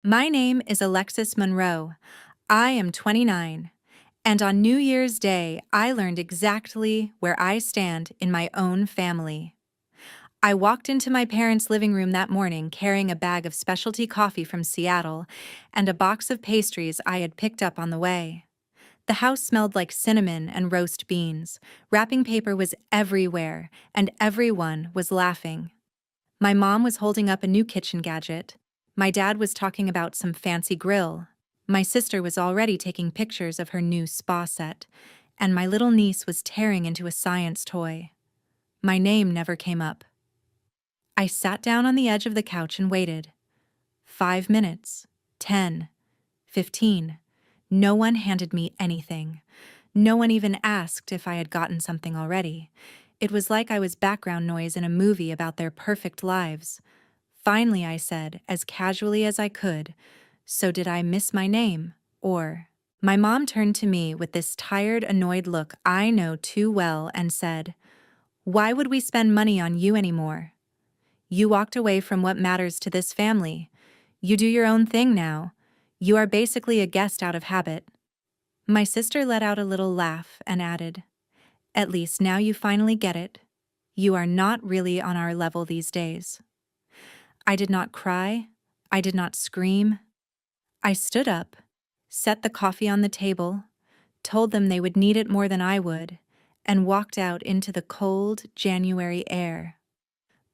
My name is Alexis Monroe. I am 29, and on New Year's Day, I learned exactly where I stand in my own family. I walked into my parents' living room that morning carrying a bag of specialty coffee from Seattle and a box of pastries I had picked up on the way. The house smelled like cinnamon and roast beans. Wrapping paper was everywhere, and everyone was laughing. My mom was holding up a new kitchen gadget. My dad was talking about some fancy grill. My sister was already taking pictures of her new spa set, and my little niece was tearing into a science toy. My name never came up. I sat down on the edge of the couch and waited. 5 minutes, 10, 15. No one handed me anything. No one even asked if I had gotten something already. It was like I was background noise in a movie about their perfect lives. Finally, I said, as casually as I could, "So did I miss my name? Or—" My mom turned to me with this tired, annoyed look I know too well and said, "Why would we spend money on you anymore? You walked away from what matters to this family. You do your own thing now. You are basically a guest out of habit." My sister let out a little laugh and added, "At least now you finally get it. You are not really on our level these days." I did not cry. I did not scream. I stood up, set the coffee on the table, told them they would need it more than I would, and walked out into the cold January air.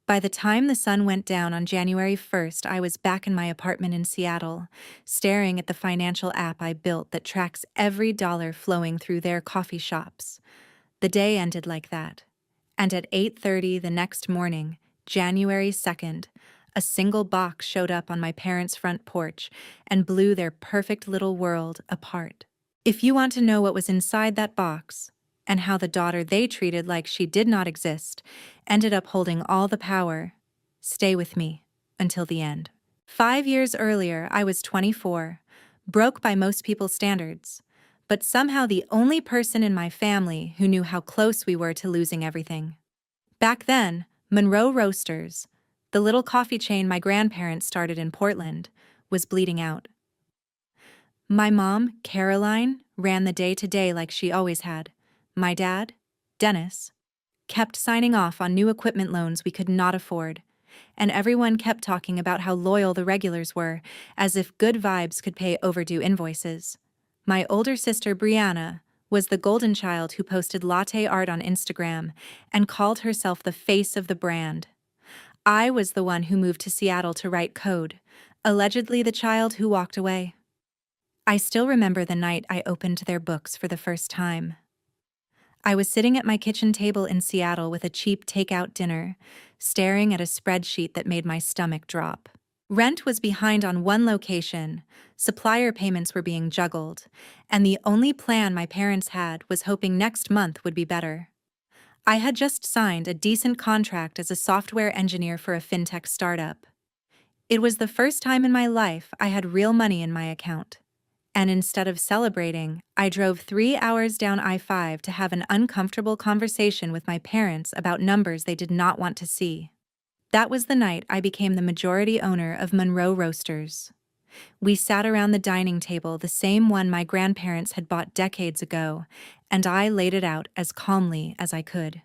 By the time the sun went down on January 1st, I was back in my apartment in Seattle, staring at the financial app I built that tracks every dollar flowing through their coffee shops. The day ended like that. And at 8:30 the next morning, January 2nd, a single box showed up on my parents' front porch and blew their perfect little world apart. If you want to know what was inside that box, and how the daughter they treated like she did not exist ended up holding all the power, stay with me until the end. 5 years earlier, I was 24, broke by most people's standards, but somehow the only person in my family who knew how close we were to losing everything. Back then, Monroe Roasters, the little coffee chain my grandparents started in Portland, was bleeding out. My mom, Caroline, ran the day-to-day like she always had. My dad, Dennis, kept signing off on new equipment loans we could not afford, and everyone kept talking about how loyal the regulars were, as if good vibes could pay overdue invoices. My older sister, Brianna, was the golden child who posted latte art on Instagram and called herself the face of the brand. I was the one who moved to Seattle to write code, allegedly the child who walked away. I still remember the night I opened their books for the first time. I was sitting at my kitchen table in Seattle with a cheap takeout dinner, staring at a spreadsheet that made my stomach drop. Rent was behind on one location, supplier payments were being juggled, and the only plan my parents had was hoping next month would be better. I had just signed a decent contract as a software engineer for a fintech startup. It was the first time in my life I had real money in my account. And instead of celebrating, I drove 3 hours down I-5 to have an uncomfortable conversation with my parents about numbers they did not want to see. That was the night I became the majority owner of Monroe Roasters. We sat around the dining table, the same one my grandparents had bought decades ago, and I laid it out as calmly as I could.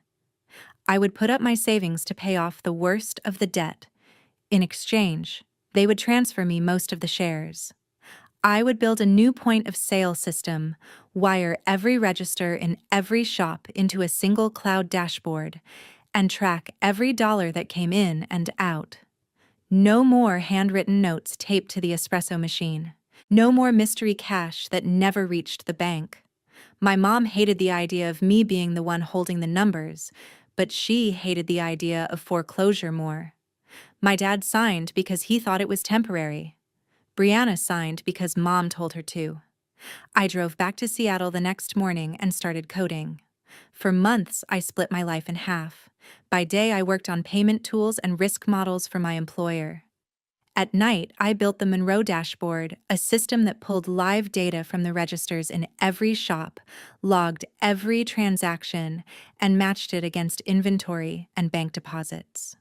I would put up my savings to pay off the worst of the debt. In exchange, they would transfer me most of the shares. I would build a new point-of-sale system, wire every register in every shop into a single cloud dashboard, and track every dollar that came in and out. No more handwritten notes taped to the espresso machine. No more mystery cash that never reached the bank. My mom hated the idea of me being the one holding the numbers, but she hated the idea of foreclosure more. My dad signed because he thought it was temporary. Brianna signed because Mom told her to. I drove back to Seattle the next morning and started coding. For months, I split my life in half. By day, I worked on payment tools and risk models for my employer. At night, I built the Monroe Dashboard, a system that pulled live data from the registers in every shop, logged every transaction, and matched it against inventory and bank deposits.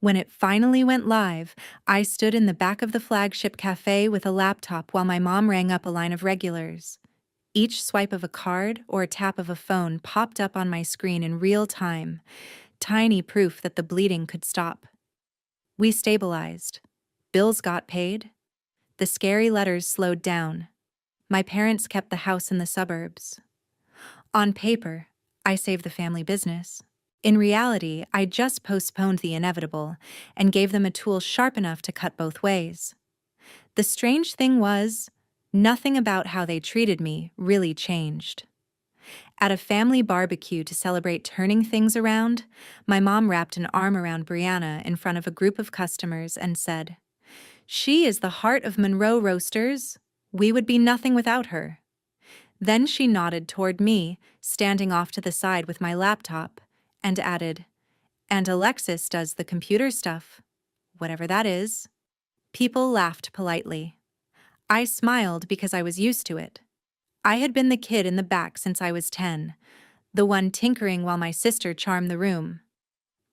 When it finally went live, I stood in the back of the flagship cafe with a laptop while my mom rang up a line of regulars. Each swipe of a card or a tap of a phone popped up on my screen in real time, tiny proof that the bleeding could stop. We stabilized. Bills got paid. The scary letters slowed down. My parents kept the house in the suburbs. On paper, I saved the family business. In reality, I just postponed the inevitable and gave them a tool sharp enough to cut both ways. The strange thing was, nothing about how they treated me really changed. At a family barbecue to celebrate turning things around, my mom wrapped an arm around Brianna in front of a group of customers and said, "She is the heart of Monroe Roasters. We would be nothing without her." Then she nodded toward me, standing off to the side with my laptop, and added, "And Alexis does the computer stuff, whatever that is." People laughed politely. I smiled because I was used to it. I had been the kid in the back since I was 10, the one tinkering while my sister charmed the room.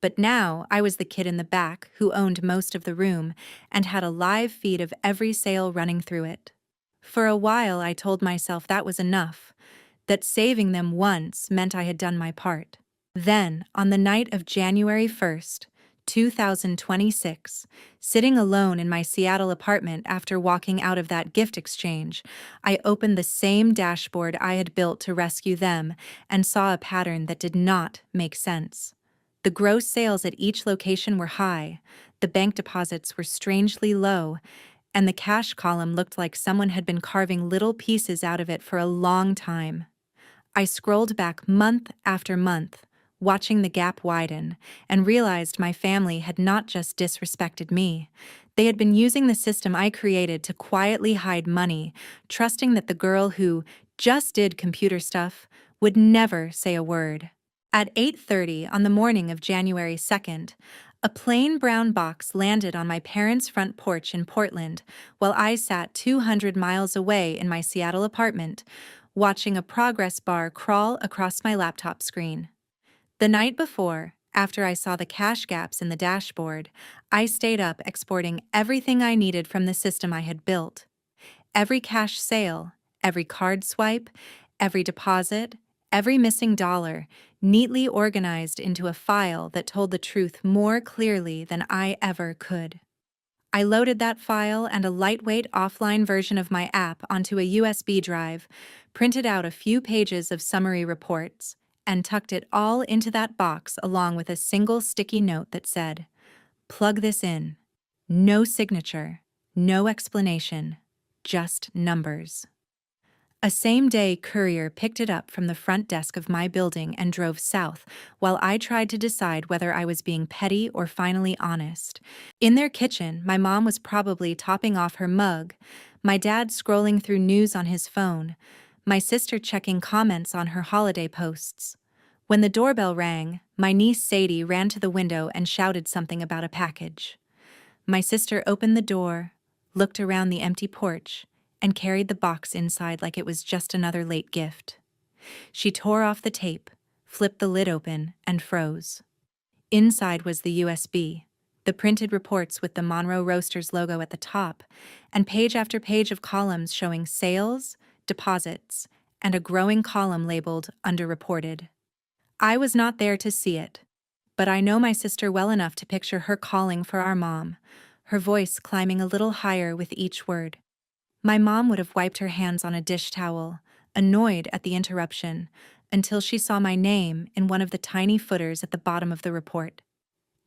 But now I was the kid in the back who owned most of the room and had a live feed of every sale running through it. For a while I told myself that was enough, that saving them once meant I had done my part. Then, on the night of January 1st, 2026, sitting alone in my Seattle apartment after walking out of that gift exchange, I opened the same dashboard I had built to rescue them and saw a pattern that did not make sense. The gross sales at each location were high, the bank deposits were strangely low, and the cash column looked like someone had been carving little pieces out of it for a long time. I scrolled back month after month, watching the gap widen, and realized my family had not just disrespected me. They had been using the system I created to quietly hide money, trusting that the girl who just did computer stuff would never say a word. At 8:30 on the morning of January 2nd, a plain brown box landed on my parents' front porch in Portland while I sat 200 miles away in my Seattle apartment, watching a progress bar crawl across my laptop screen. The night before, after I saw the cash gaps in the dashboard, I stayed up exporting everything I needed from the system I had built. Every cash sale, every card swipe, every deposit, every missing dollar, neatly organized into a file that told the truth more clearly than I ever could. I loaded that file and a lightweight offline version of my app onto a USB drive, printed out a few pages of summary reports, and tucked it all into that box along with a single sticky note that said, "Plug this in. No signature, no explanation, just numbers." A same-day courier picked it up from the front desk of my building and drove south, while I tried to decide whether I was being petty or finally honest. In their kitchen, my mom was probably topping off her mug, my dad scrolling through news on his phone, my sister checking comments on her holiday posts. When the doorbell rang, my niece Sadie ran to the window and shouted something about a package. My sister opened the door, looked around the empty porch, and carried the box inside like it was just another late gift. She tore off the tape, flipped the lid open, and froze. Inside was the USB, the printed reports with the Monroe Roasters logo at the top, and page after page of columns showing sales, deposits, and a growing column labeled underreported. I was not there to see it, but I know my sister well enough to picture her calling for our mom, her voice climbing a little higher with each word. My mom would have wiped her hands on a dish towel, annoyed at the interruption, until she saw my name in one of the tiny footers at the bottom of the report.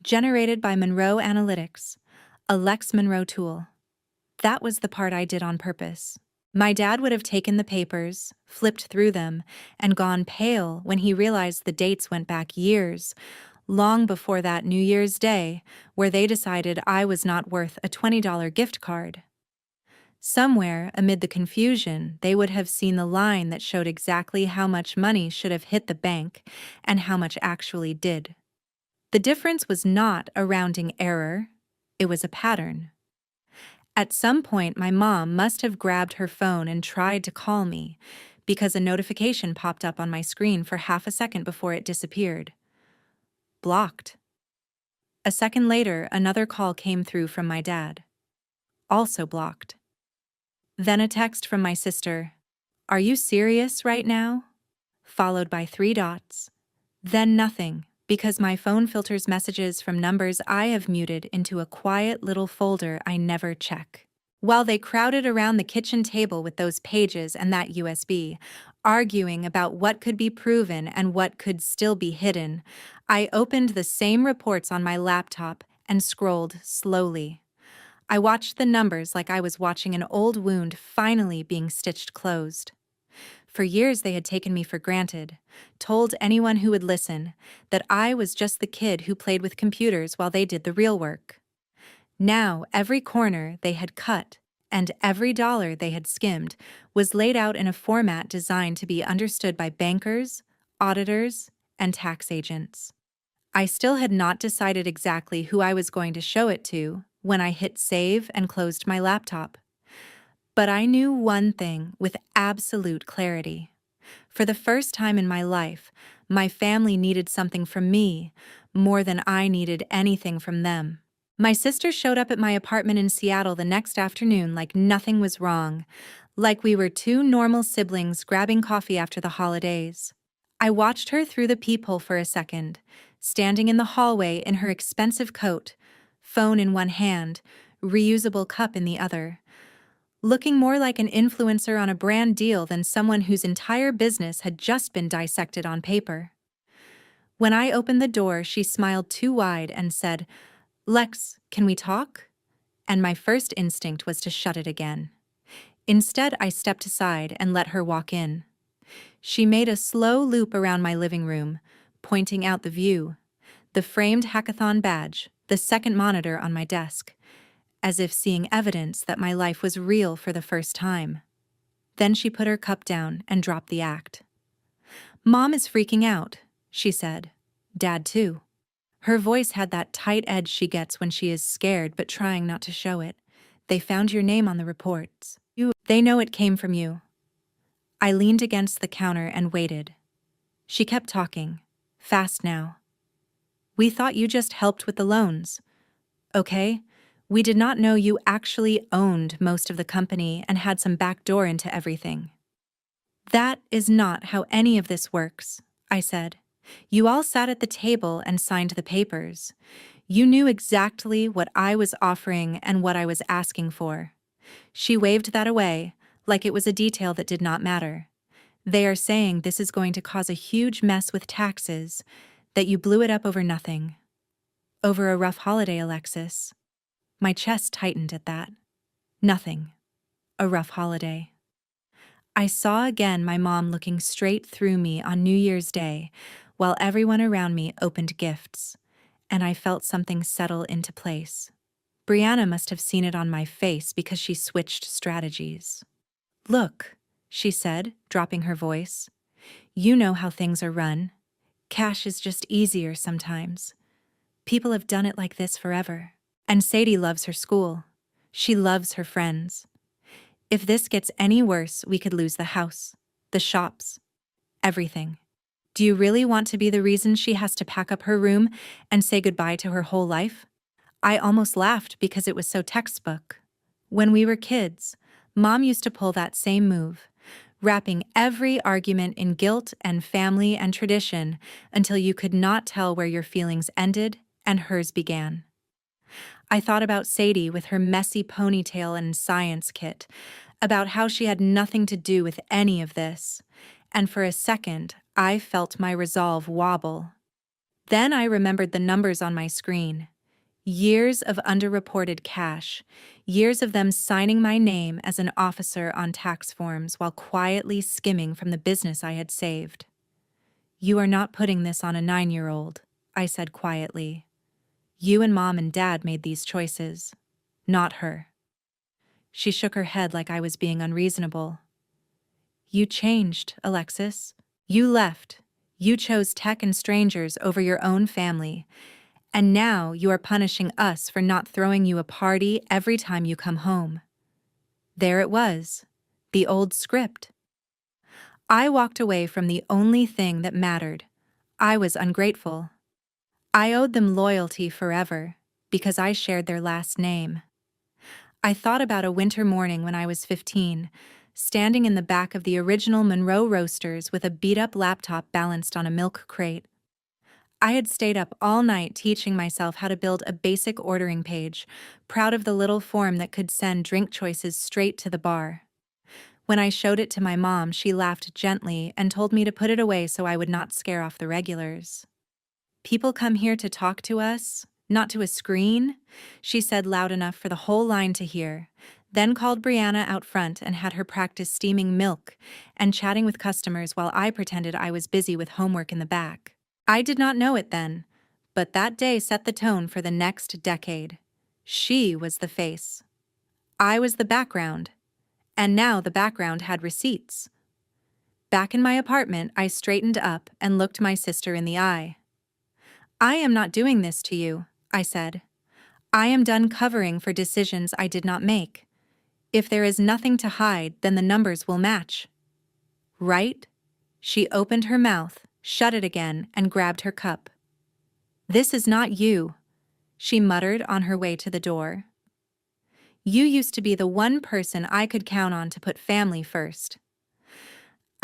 Generated by Monroe Analytics, a Lex Monroe tool. That was the part I did on purpose. My dad would have taken the papers, flipped through them, and gone pale when he realized the dates went back years, long before that New Year's Day, where they decided I was not worth a $20 gift card. Somewhere, amid the confusion, they would have seen the line that showed exactly how much money should have hit the bank and how much actually did. The difference was not a rounding error, it was a pattern. At some point, my mom must have grabbed her phone and tried to call me, because a notification popped up on my screen for half a second before it disappeared. Blocked. A second later, another call came through from my dad. Also blocked. Then a text from my sister. Are you serious right now? Followed by 3 dots. Then nothing, because my phone filters messages from numbers I have muted into a quiet little folder I never check. While they crowded around the kitchen table with those pages and that USB, arguing about what could be proven and what could still be hidden, I opened the same reports on my laptop and scrolled slowly. I watched the numbers like I was watching an old wound finally being stitched closed. For years they had taken me for granted, told anyone who would listen that I was just the kid who played with computers while they did the real work. Now every corner they had cut and every dollar they had skimmed was laid out in a format designed to be understood by bankers, auditors, and tax agents. I still had not decided exactly who I was going to show it to when I hit save and closed my laptop. But I knew one thing with absolute clarity. For the first time in my life, my family needed something from me more than I needed anything from them. My sister showed up at my apartment in Seattle the next afternoon like nothing was wrong, like we were two normal siblings grabbing coffee after the holidays. I watched her through the peephole for a second, standing in the hallway in her expensive coat, phone in one hand, reusable cup in the other, looking more like an influencer on a brand deal than someone whose entire business had just been dissected on paper. When I opened the door, she smiled too wide and said, "Lex, can we talk?" And my first instinct was to shut it again. Instead, I stepped aside and let her walk in. She made a slow loop around my living room, pointing out the view, the framed hackathon badge, the second monitor on my desk, as if seeing evidence that my life was real for the first time. Then she put her cup down and dropped the act. "Mom is freaking out," she said. "Dad, too." Her voice had that tight edge she gets when she is scared but trying not to show it. "They found your name on the reports. They know it came from you." I leaned against the counter and waited. She kept talking, fast now. "We thought you just helped with the loans. Okay? We did not know you actually owned most of the company and had some back door into everything." "That is not how any of this works," I said. "You all sat at the table and signed the papers. You knew exactly what I was offering and what I was asking for." She waved that away, like it was a detail that did not matter. "They are saying this is going to cause a huge mess with taxes, that you blew it up over nothing." "Over a rough holiday, Alexis." My chest tightened at that. Nothing. A rough holiday. I saw again my mom looking straight through me on New Year's Day, while everyone around me opened gifts, and I felt something settle into place. Brianna must have seen it on my face because she switched strategies. "Look," she said, dropping her voice. "You know how things are run. Cash is just easier sometimes. People have done it like this forever. And Sadie loves her school. She loves her friends. If this gets any worse, we could lose the house, the shops, everything. Do you really want to be the reason she has to pack up her room and say goodbye to her whole life?" I almost laughed because it was so textbook. When we were kids, Mom used to pull that same move, wrapping every argument in guilt and family and tradition until you could not tell where your feelings ended and hers began. I thought about Sadie with her messy ponytail and science kit, about how she had nothing to do with any of this, and for a second, I felt my resolve wobble. Then I remembered the numbers on my screen. Years of underreported cash, years of them signing my name as an officer on tax forms while quietly skimming from the business I had saved. "You are not putting this on a 9-year-old, I said quietly. "You and Mom and Dad made these choices, not her." She shook her head like I was being unreasonable. "You changed, Alexis. You left. You chose tech and strangers over your own family. And now you are punishing us for not throwing you a party every time you come home." There it was, the old script. I walked away from the only thing that mattered. I was ungrateful. I owed them loyalty forever, because I shared their last name. I thought about a winter morning when I was 15, standing in the back of the original Monroe Roasters with a beat-up laptop balanced on a milk crate. I had stayed up all night teaching myself how to build a basic ordering page, proud of the little form that could send drink choices straight to the bar. When I showed it to my mom, she laughed gently and told me to put it away so I would not scare off the regulars. "People come here to talk to us, not to a screen," she said loud enough for the whole line to hear, then called Brianna out front and had her practice steaming milk and chatting with customers while I pretended I was busy with homework in the back. I did not know it then, but that day set the tone for the next decade. She was the face. I was the background. And now the background had receipts. Back in my apartment, I straightened up and looked my sister in the eye. "I am not doing this to you," I said. "I am done covering for decisions I did not make. If there is nothing to hide, then the numbers will match." "Right?" She opened her mouth, shut it again, and grabbed her cup. "This is not you," she muttered on her way to the door. "You used to be the one person I could count on to put family first."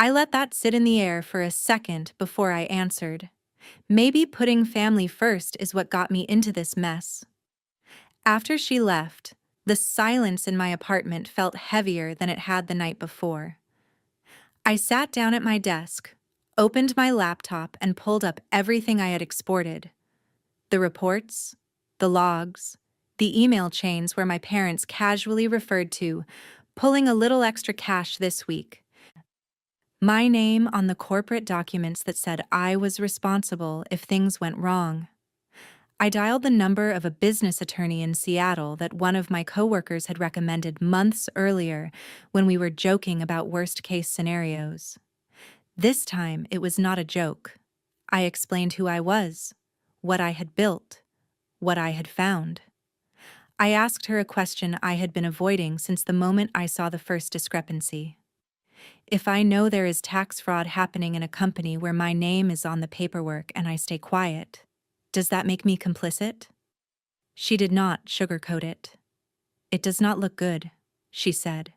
I let that sit in the air for a second before I answered. Maybe putting family first is what got me into this mess. After she left, the silence in my apartment felt heavier than it had the night before. I sat down at my desk, opened my laptop, and pulled up everything I had exported. The reports, the logs, the email chains where my parents casually referred to pulling a little extra cash this week. My name on the corporate documents that said I was responsible if things went wrong. I dialed the number of a business attorney in Seattle that one of my coworkers had recommended months earlier when we were joking about worst-case scenarios. This time, it was not a joke. I explained who I was, what I had built, what I had found. I asked her a question I had been avoiding since the moment I saw the first discrepancy. If I know there is tax fraud happening in a company where my name is on the paperwork and I stay quiet, does that make me complicit? She did not sugarcoat it. "It does not look good," she said.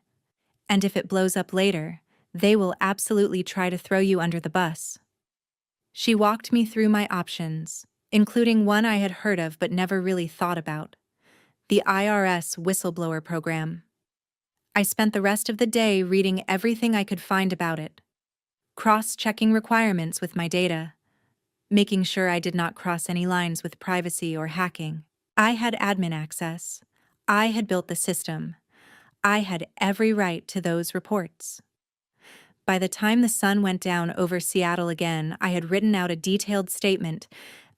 "And if it blows up later, they will absolutely try to throw you under the bus." She walked me through my options, including one I had heard of but never really thought about: the IRS whistleblower program. I spent the rest of the day reading everything I could find about it, cross-checking requirements with my data, making sure I did not cross any lines with privacy or hacking. I had admin access. I had built the system. I had every right to those reports. By the time the sun went down over Seattle again, I had written out a detailed statement,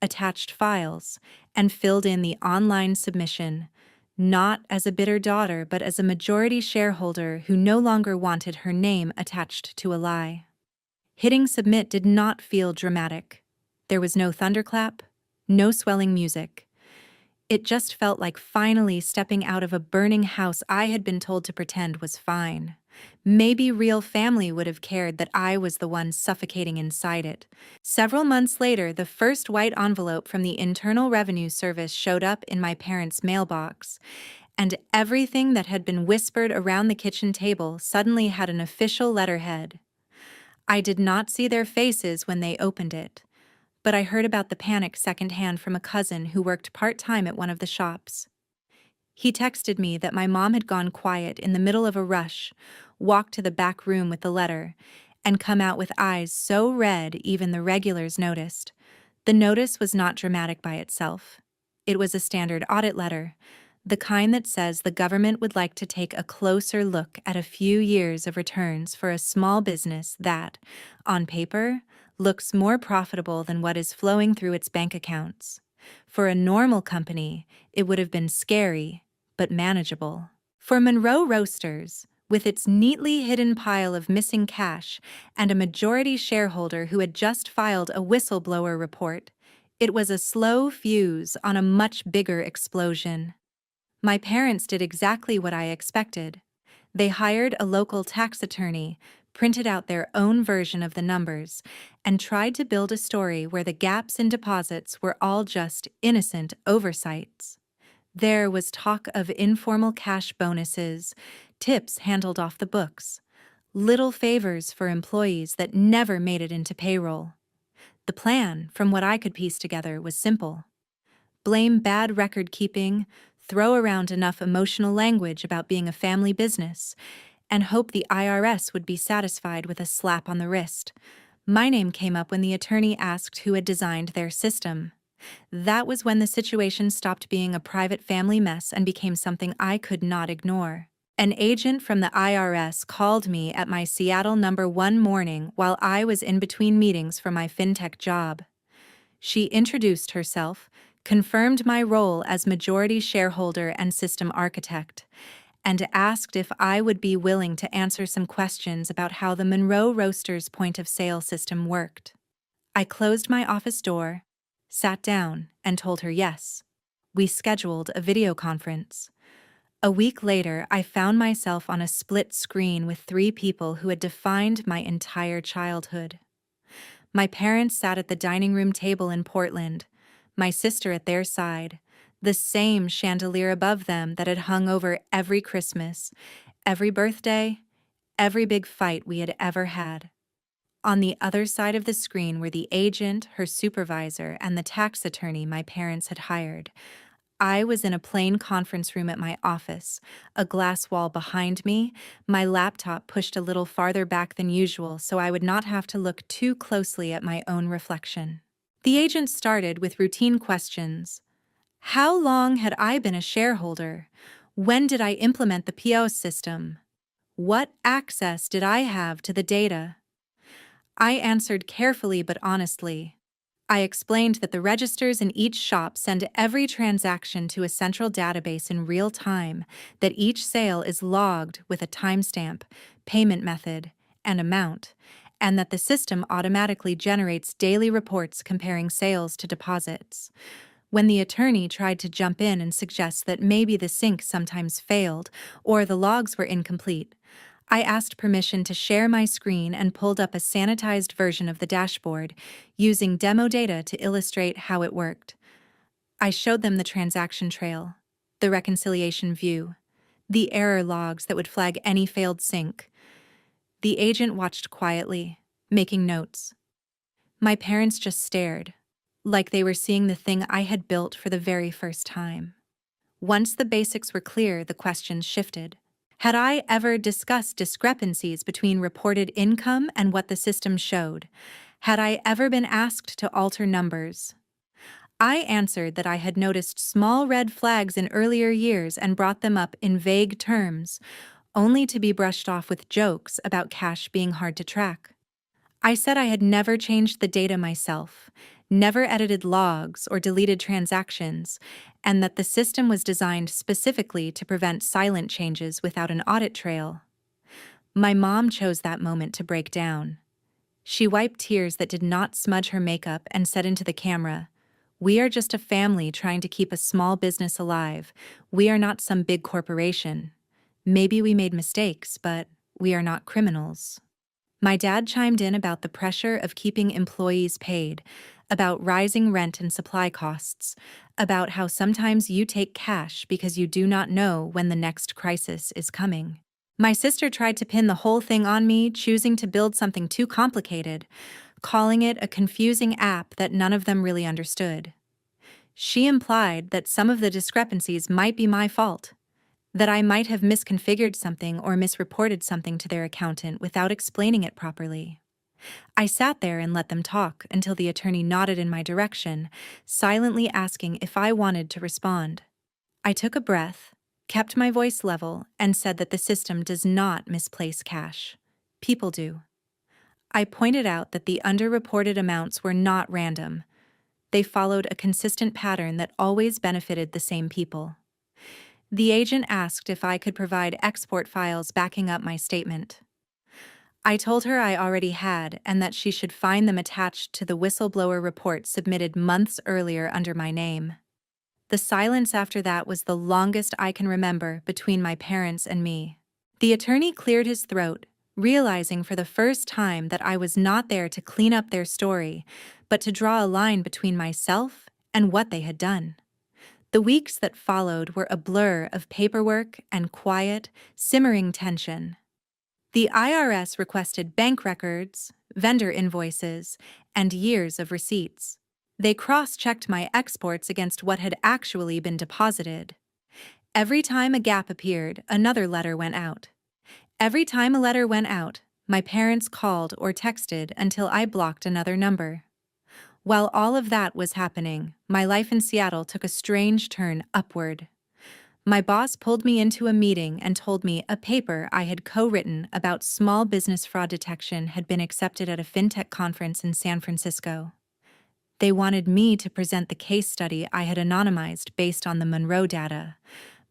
attached files, and filled in the online submission, not as a bitter daughter but as a majority shareholder who no longer wanted her name attached to a lie. Hitting submit did not feel dramatic. There was no thunderclap, no swelling music. It just felt like finally stepping out of a burning house I had been told to pretend was fine. Maybe real family would have cared that I was the one suffocating inside it. Several months later, the first white envelope from the Internal Revenue Service showed up in my parents' mailbox, and everything that had been whispered around the kitchen table suddenly had an official letterhead. I did not see their faces when they opened it, but I heard about the panic secondhand from a cousin who worked part-time at one of the shops. He texted me that my mom had gone quiet in the middle of a rush, walked to the back room with the letter, and come out with eyes so red even the regulars noticed. The notice was not dramatic by itself. It was a standard audit letter, the kind that says the government would like to take a closer look at a few years of returns for a small business that, on paper, looks more profitable than what is flowing through its bank accounts. For a normal company, it would have been scary, but manageable. For Monroe Roasters, with its neatly hidden pile of missing cash and a majority shareholder who had just filed a whistleblower report, it was a slow fuse on a much bigger explosion. My parents did exactly what I expected. They hired a local tax attorney, printed out their own version of the numbers, and tried to build a story where the gaps in deposits were all just innocent oversights. There was talk of informal cash bonuses, tips handled off the books, little favors for employees that never made it into payroll. The plan, from what I could piece together, was simple. Blame bad record keeping, throw around enough emotional language about being a family business, and hope the IRS would be satisfied with a slap on the wrist. My name came up when the attorney asked who had designed their system. That was when the situation stopped being a private family mess and became something I could not ignore. An agent from the IRS called me at my Seattle number one morning while I was in between meetings for my fintech job. She introduced herself, confirmed my role as majority shareholder and system architect, and asked if I would be willing to answer some questions about how the Monroe Roasters point-of-sale system worked. I closed my office door, sat down, and told her yes. We scheduled a video conference. A week later, I found myself on a split screen with 3 people who had defined my entire childhood. My parents sat at the dining room table in Portland, my sister at their side, the same chandelier above them that had hung over every Christmas, every birthday, every big fight we had ever had. On the other side of the screen were the agent, her supervisor, and the tax attorney my parents had hired. I was in a plain conference room at my office, a glass wall behind me, my laptop pushed a little farther back than usual so I would not have to look too closely at my own reflection. The agent started with routine questions. How long had I been a shareholder? When did I implement the POS system? What access did I have to the data? I answered carefully but honestly. I explained that the registers in each shop send every transaction to a central database in real time, that each sale is logged with a timestamp, payment method, and amount, and that the system automatically generates daily reports comparing sales to deposits. When the attorney tried to jump in and suggest that maybe the sync sometimes failed or the logs were incomplete, I asked permission to share my screen and pulled up a sanitized version of the dashboard, using demo data to illustrate how it worked. I showed them the transaction trail, the reconciliation view, the error logs that would flag any failed sync. The agent watched quietly, making notes. My parents just stared, like they were seeing the thing I had built for the very first time. Once the basics were clear, the questions shifted. Had I ever discussed discrepancies between reported income and what the system showed? Had I ever been asked to alter numbers? I answered that I had noticed small red flags in earlier years and brought them up in vague terms, only to be brushed off with jokes about cash being hard to track. I said I had never changed the data myself, never edited logs or deleted transactions, and that the system was designed specifically to prevent silent changes without an audit trail. My mom chose that moment to break down. She wiped tears that did not smudge her makeup and said into the camera, "We are just a family trying to keep a small business alive. We are not some big corporation. Maybe we made mistakes, but we are not criminals." My dad chimed in about the pressure of keeping employees paid, about rising rent and supply costs, about how sometimes you take cash because you do not know when the next crisis is coming. My sister tried to pin the whole thing on me, choosing to build something too complicated, calling it a confusing app that none of them really understood. She implied that some of the discrepancies might be my fault, that I might have misconfigured something or misreported something to their accountant without explaining it properly. I sat there and let them talk until the attorney nodded in my direction, silently asking if I wanted to respond. I took a breath, kept my voice level, and said that the system does not misplace cash. People do. I pointed out that the underreported amounts were not random. They followed a consistent pattern that always benefited the same people. The agent asked if I could provide export files backing up my statement. I told her I already had and that she should find them attached to the whistleblower report submitted months earlier under my name. The silence after that was the longest I can remember between my parents and me. The attorney cleared his throat, realizing for the first time that I was not there to clean up their story, but to draw a line between myself and what they had done. The weeks that followed were a blur of paperwork and quiet, simmering tension. The IRS requested bank records, vendor invoices, and years of receipts. They cross-checked my exports against what had actually been deposited. Every time a gap appeared, another letter went out. Every time a letter went out, my parents called or texted until I blocked another number. While all of that was happening, my life in Seattle took a strange turn upward. My boss pulled me into a meeting and told me a paper I had co-written about small business fraud detection had been accepted at a fintech conference in San Francisco. They wanted me to present the case study I had anonymized based on the Monroe data,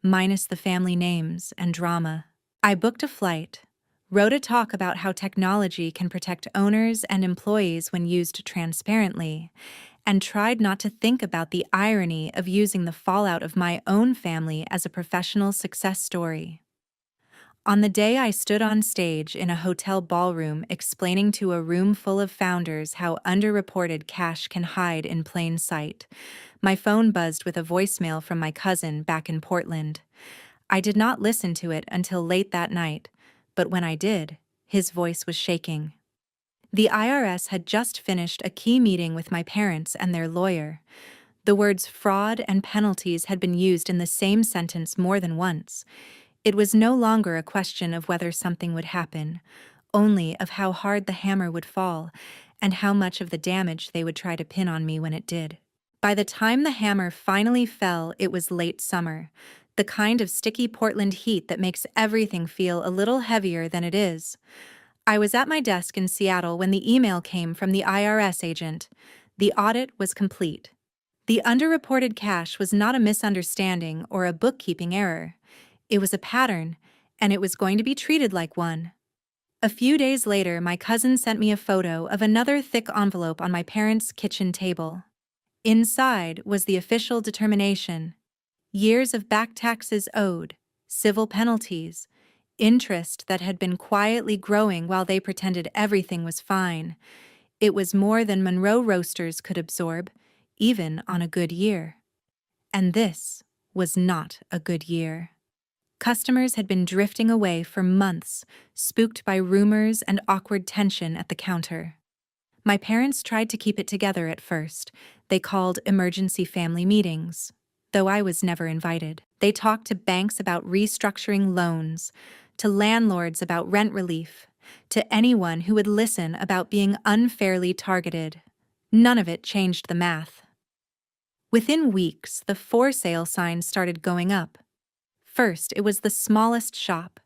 minus the family names and drama. I booked a flight, wrote a talk about how technology can protect owners and employees when used transparently, and tried not to think about the irony of using the fallout of my own family as a professional success story. On the day I stood on stage in a hotel ballroom explaining to a room full of founders how underreported cash can hide in plain sight, my phone buzzed with a voicemail from my cousin back in Portland. I did not listen to it until late that night, but when I did, his voice was shaking. The IRS had just finished a key meeting with my parents and their lawyer. The words fraud and penalties had been used in the same sentence more than once. It was no longer a question of whether something would happen, only of how hard the hammer would fall and how much of the damage they would try to pin on me when it did. By the time the hammer finally fell, it was late summer, the kind of sticky Portland heat that makes everything feel a little heavier than it is. I was at my desk in Seattle when the email came from the IRS agent. The audit was complete. The underreported cash was not a misunderstanding or a bookkeeping error. It was a pattern, and it was going to be treated like one. A few days later, my cousin sent me a photo of another thick envelope on my parents' kitchen table. Inside was the official determination: years of back taxes owed, civil penalties, interest that had been quietly growing while they pretended everything was fine. It was more than Monroe Roasters could absorb, even on a good year. And this was not a good year. Customers had been drifting away for months, spooked by rumors and awkward tension at the counter. My parents tried to keep it together at first. They called emergency family meetings, though I was never invited. They talked to banks about restructuring loans, to landlords about rent relief, to anyone who would listen about being unfairly targeted. None of it changed the math. Within weeks, the for sale signs started going up. First, it was the smallest shop,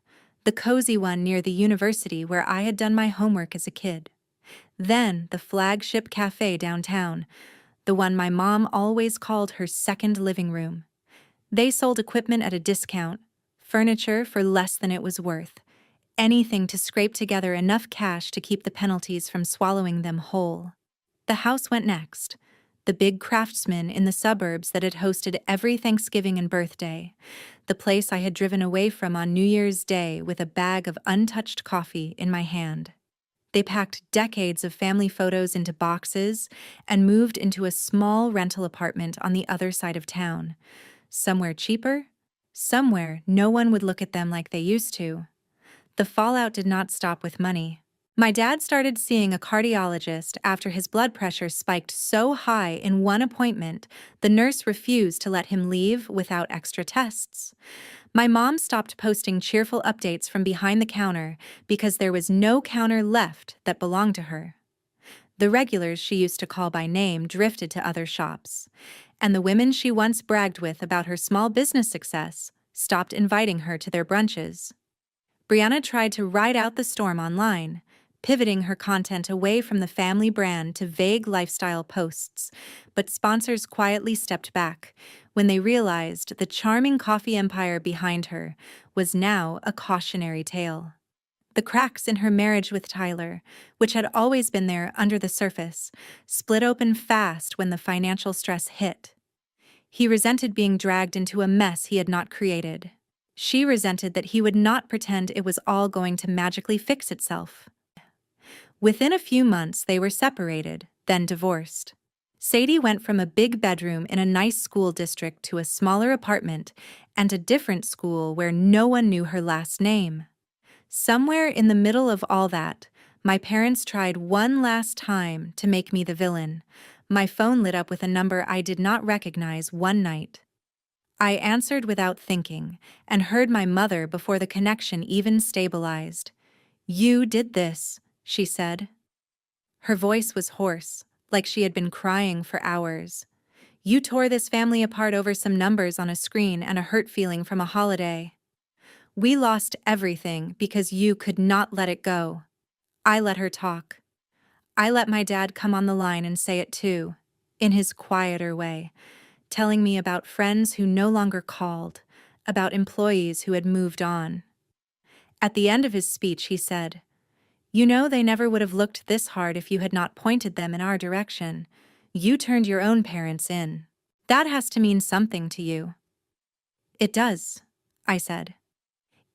the cozy one near the university where I had done my homework as a kid. Then the flagship cafe downtown, the one my mom always called her second living room. They sold equipment at a discount, furniture for less than it was worth, anything to scrape together enough cash to keep the penalties from swallowing them whole. The house went next, the big craftsman in the suburbs that had hosted every Thanksgiving and birthday, the place I had driven away from on New Year's Day with a bag of untouched coffee in my hand. They packed decades of family photos into boxes and moved into a small rental apartment on the other side of town. Somewhere cheaper, somewhere no one would look at them like they used to. The fallout did not stop with money. My dad started seeing a cardiologist after his blood pressure spiked so high in one appointment, the nurse refused to let him leave without extra tests. My mom stopped posting cheerful updates from behind the counter because there was no counter left that belonged to her. The regulars she used to call by name drifted to other shops, and the women she once bragged with about her small business success stopped inviting her to their brunches. Brianna tried to ride out the storm online, pivoting her content away from the family brand to vague lifestyle posts, but sponsors quietly stepped back when they realized the charming coffee empire behind her was now a cautionary tale. The cracks in her marriage with Tyler, which had always been there under the surface, split open fast when the financial stress hit. He resented being dragged into a mess he had not created. She resented that he would not pretend it was all going to magically fix itself. Within a few months, they were separated, then divorced. Sadie went from a big bedroom in a nice school district to a smaller apartment and a different school where no one knew her last name. Somewhere in the middle of all that, my parents tried one last time to make me the villain. My phone lit up with a number I did not recognize one night. I answered without thinking and heard my mother before the connection even stabilized. "You did this," she said. Her voice was hoarse, like she had been crying for hours. "You tore this family apart over some numbers on a screen and a hurt feeling from a holiday. We lost everything because you could not let it go." I let her talk. I let my dad come on the line and say it too, in his quieter way, telling me about friends who no longer called, about employees who had moved on. At the end of his speech, he said, "You know, they never would have looked this hard if you had not pointed them in our direction. You turned your own parents in. That has to mean something to you." "It does," I said.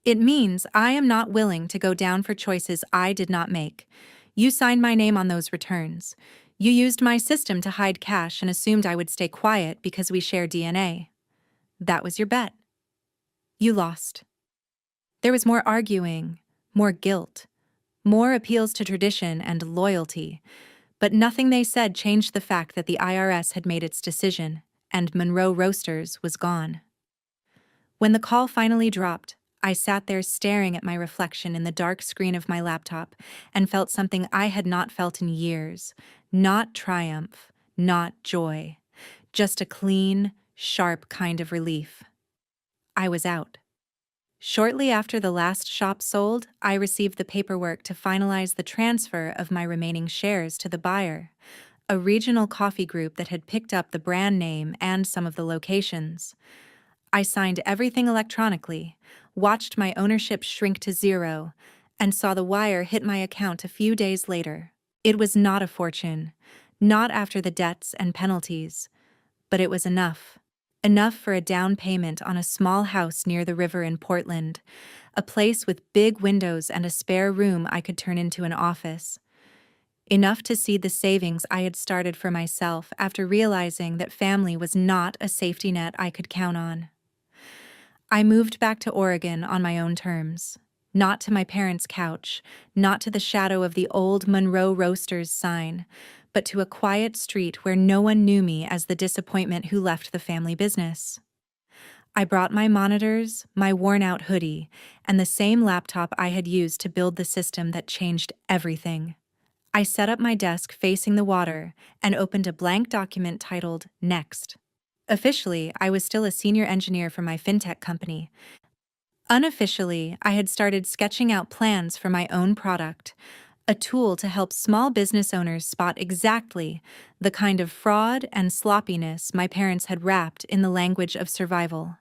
"It means I am not willing to go down for choices I did not make. You signed my name on those returns. You used my system to hide cash and assumed I would stay quiet because we share DNA. That was your bet. You lost." There was more arguing, more guilt, more appeals to tradition and loyalty, but nothing they said changed the fact that the IRS had made its decision, and Monroe Roasters was gone. When the call finally dropped, I sat there staring at my reflection in the dark screen of my laptop and felt something I had not felt in years. Not triumph, not joy, just a clean, sharp kind of relief. I was out. Shortly after the last shop sold, I received the paperwork to finalize the transfer of my remaining shares to the buyer, a regional coffee group that had picked up the brand name and some of the locations. I signed everything electronically, watched my ownership shrink to zero, and saw the wire hit my account a few days later. It was not a fortune, not after the debts and penalties, but it was enough. Enough for a down payment on a small house near the river in Portland, a place with big windows and a spare room I could turn into an office. Enough to seed the savings I had started for myself after realizing that family was not a safety net I could count on. I moved back to Oregon on my own terms, not to my parents' couch, not to the shadow of the old Monroe Roasters sign, but to a quiet street where no one knew me as the disappointment who left the family business. I brought my monitors, my worn-out hoodie, and the same laptop I had used to build the system that changed everything. I set up my desk facing the water and opened a blank document titled Next. Officially, I was still a senior engineer for my fintech company. Unofficially, I had started sketching out plans for my own product, a tool to help small business owners spot exactly the kind of fraud and sloppiness my parents had wrapped in the language of survival.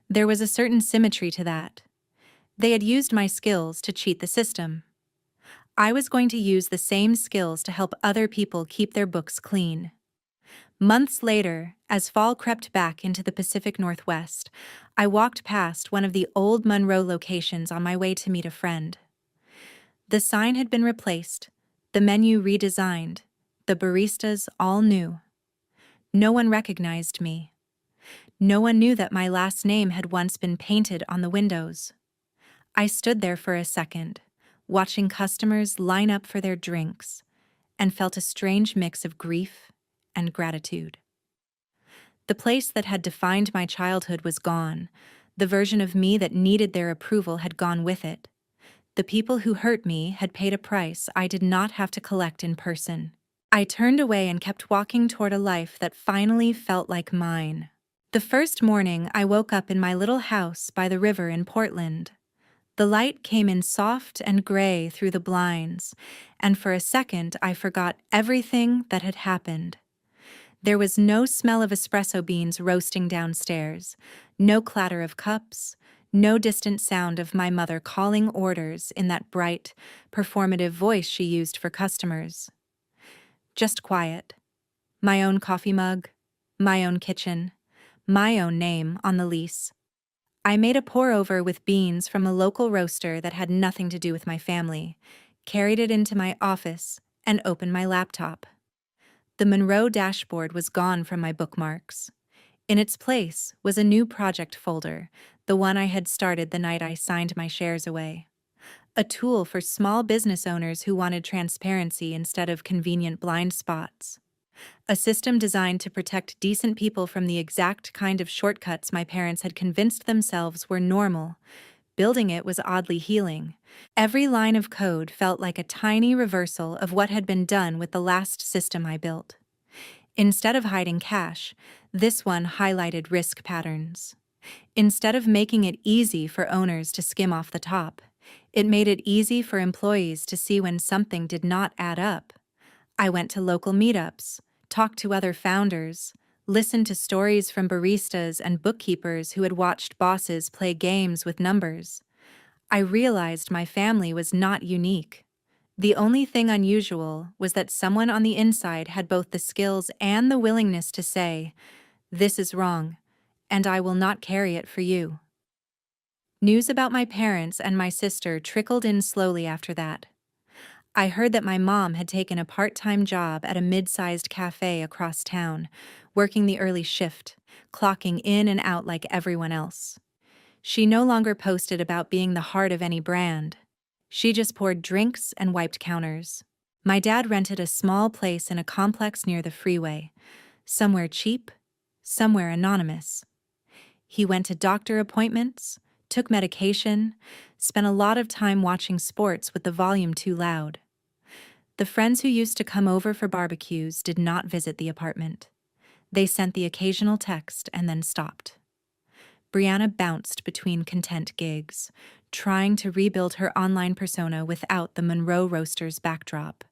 There was a certain symmetry to that. They had used my skills to cheat the system. I was going to use the same skills to help other people keep their books clean. Months later, as fall crept back into the Pacific Northwest, I walked past one of the old Monroe locations on my way to meet a friend. The sign had been replaced, the menu redesigned, the baristas all new. No one recognized me. No one knew that my last name had once been painted on the windows. I stood there for a second, watching customers line up for their drinks, and felt a strange mix of grief and gratitude. The place that had defined my childhood was gone. The version of me that needed their approval had gone with it. The people who hurt me had paid a price I did not have to collect in person. I turned away and kept walking toward a life that finally felt like mine. The first morning, I woke up in my little house by the river in Portland. The light came in soft and gray through the blinds, and for a second I forgot everything that had happened. There was no smell of espresso beans roasting downstairs, no clatter of cups, no distant sound of my mother calling orders in that bright, performative voice she used for customers. Just quiet. My own coffee mug, my own kitchen, my own name on the lease. I made a pour-over with beans from a local roaster that had nothing to do with my family, carried it into my office, and opened my laptop. The Monroe dashboard was gone from my bookmarks. In its place was a new project folder, the one I had started the night I signed my shares away. A tool for small business owners who wanted transparency instead of convenient blind spots. A system designed to protect decent people from the exact kind of shortcuts my parents had convinced themselves were normal. Building it was oddly healing. Every line of code felt like a tiny reversal of what had been done with the last system I built. Instead of hiding cash, this one highlighted risk patterns. Instead of making it easy for owners to skim off the top, it made it easy for employees to see when something did not add up. I went to local meetups, talked to other founders, listened to stories from baristas and bookkeepers who had watched bosses play games with numbers. I realized my family was not unique. The only thing unusual was that someone on the inside had both the skills and the willingness to say, "This is wrong, and I will not carry it for you." News about my parents and my sister trickled in slowly after that. I heard that my mom had taken a part-time job at a mid-sized cafe across town, working the early shift, clocking in and out like everyone else. She no longer posted about being the heart of any brand. She just poured drinks and wiped counters. My dad rented a small place in a complex near the freeway, somewhere cheap, somewhere anonymous. He went to doctor appointments, took medication, spent a lot of time watching sports with the volume too loud. The friends who used to come over for barbecues did not visit the apartment. They sent the occasional text and then stopped. Brianna bounced between content gigs, trying to rebuild her online persona without the Monroe Roasters backdrop.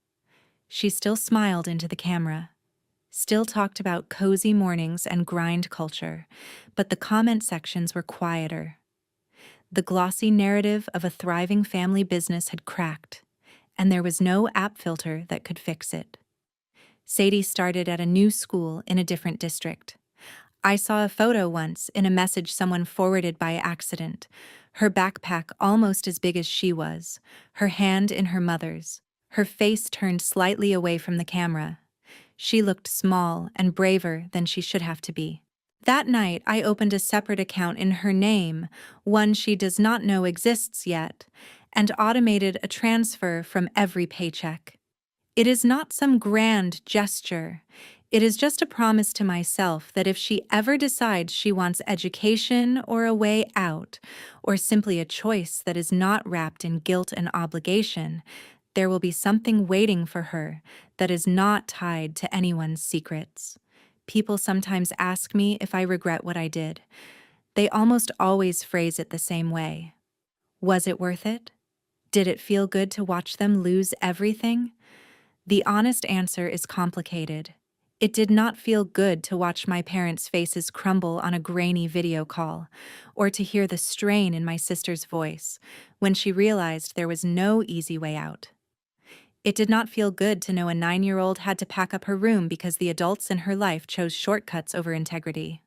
She still smiled into the camera, still talked about cozy mornings and grind culture, but the comment sections were quieter. The glossy narrative of a thriving family business had cracked, and there was no app filter that could fix it. Sadie started at a new school in a different district. I saw a photo once in a message someone forwarded by accident, her backpack almost as big as she was, her hand in her mother's, her face turned slightly away from the camera. She looked small and braver than she should have to be. That night, I opened a separate account in her name, one she does not know exists yet, and automated a transfer from every paycheck. It is not some grand gesture. It is just a promise to myself that if she ever decides she wants education or a way out, or simply a choice that is not wrapped in guilt and obligation, there will be something waiting for her that is not tied to anyone's secrets. People sometimes ask me if I regret what I did. They almost always phrase it the same way. Was it worth it? Did it feel good to watch them lose everything? The honest answer is complicated. It did not feel good to watch my parents' faces crumble on a grainy video call, or to hear the strain in my sister's voice when she realized there was no easy way out. It did not feel good to know a 9-year-old had to pack up her room because the adults in her life chose shortcuts over integrity.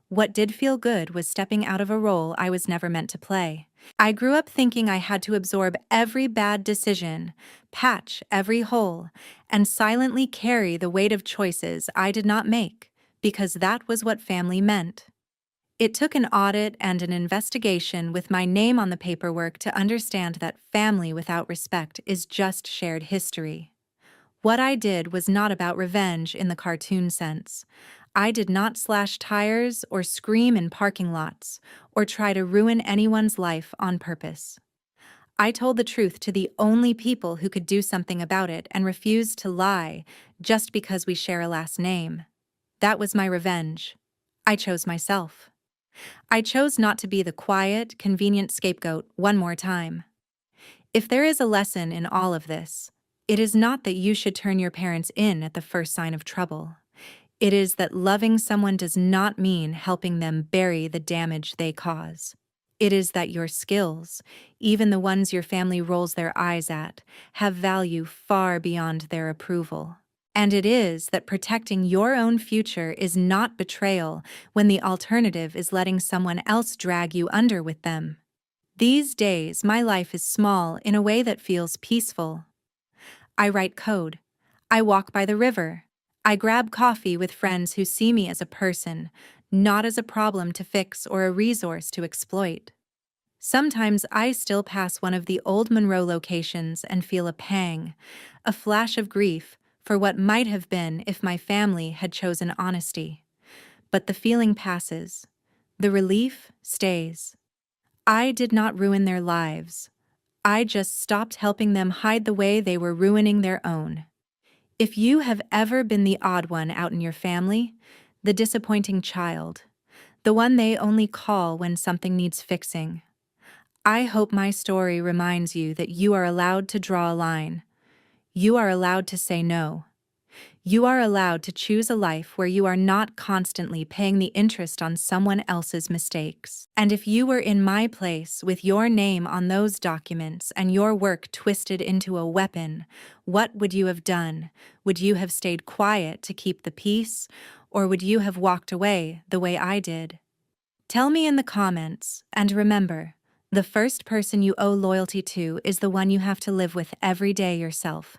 What did feel good was stepping out of a role I was never meant to play. I grew up thinking I had to absorb every bad decision, patch every hole, and silently carry the weight of choices I did not make, because that was what family meant. It took an audit and an investigation with my name on the paperwork to understand that family without respect is just shared history. What I did was not about revenge in the cartoon sense. I did not slash tires or scream in parking lots or try to ruin anyone's life on purpose. I told the truth to the only people who could do something about it and refused to lie just because we share a last name. That was my revenge. I chose myself. I chose not to be the quiet, convenient scapegoat one more time. If there is a lesson in all of this, it is not that you should turn your parents in at the first sign of trouble. It is that loving someone does not mean helping them bury the damage they cause. It is that your skills, even the ones your family rolls their eyes at, have value far beyond their approval. And it is that protecting your own future is not betrayal when the alternative is letting someone else drag you under with them. These days, my life is small in a way that feels peaceful. I write code. I walk by the river. I grab coffee with friends who see me as a person, not as a problem to fix or a resource to exploit. Sometimes I still pass one of the old Monroe locations and feel a pang, a flash of grief for what might have been if my family had chosen honesty. But the feeling passes. The relief stays. I did not ruin their lives. I just stopped helping them hide the way they were ruining their own. If you have ever been the odd one out in your family, the disappointing child, the one they only call when something needs fixing, I hope my story reminds you that you are allowed to draw a line. You are allowed to say no. You are allowed to choose a life where you are not constantly paying the interest on someone else's mistakes. And if you were in my place with your name on those documents and your work twisted into a weapon, what would you have done? Would you have stayed quiet to keep the peace, or would you have walked away the way I did? Tell me in the comments, and remember, the first person you owe loyalty to is the one you have to live with every day yourself.